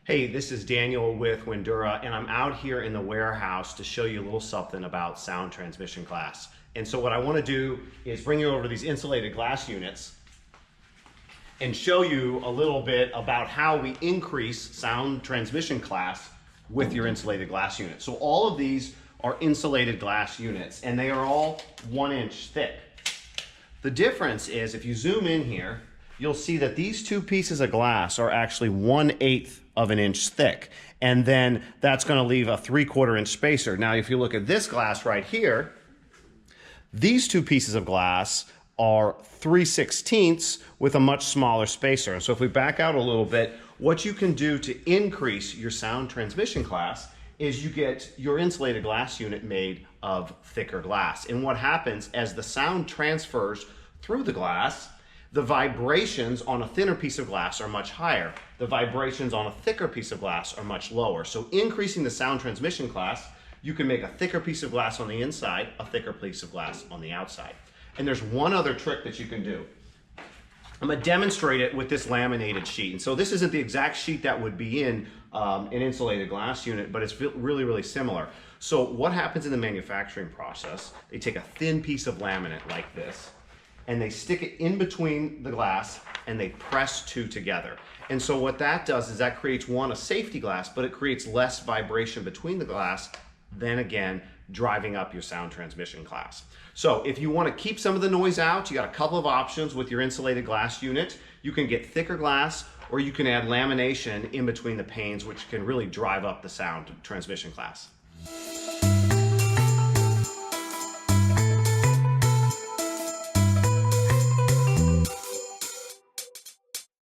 Hey, this is Daniel with Windura, and I'm out here in the warehouse to show you a little something about sound transmission glass. And so what I want to do is bring you over to these insulated glass units and show you a little bit about how we increase sound transmission class with your insulated glass unit. So all of these are insulated glass units, and they are all 1 inch thick. The difference is, if you zoom in here, you'll see that these two pieces of glass are actually 1/8 of an inch thick. And then that's going to leave a 3/4 inch spacer. Now, if you look at this glass right here, these two pieces of glass are 3/16 with a much smaller spacer. And so if we back out a little bit, what you can do to increase your sound transmission class is you get your insulated glass unit made of thicker glass. And what happens as the sound transfers through the glass, the vibrations on a thinner piece of glass are much higher. The vibrations on a thicker piece of glass are much lower. So increasing the sound transmission class, you can make a thicker piece of glass on the inside, a thicker piece of glass on the outside. And there's one other trick that you can do. I'm going to demonstrate it with this laminated sheet. And so this isn't the exact sheet that would be in an insulated glass unit, but it's really, really similar. So what happens in the manufacturing process, they take a thin piece of laminate like this, and they stick it in between the glass and they press two together. And so what that does is that creates, one, a safety glass, but it creates less vibration between the glass, then again, driving up your sound transmission class. So if you want to keep some of the noise out, you got a couple of options with your insulated glass unit. You can get thicker glass, or you can add lamination in between the panes, which can really drive up the sound transmission class.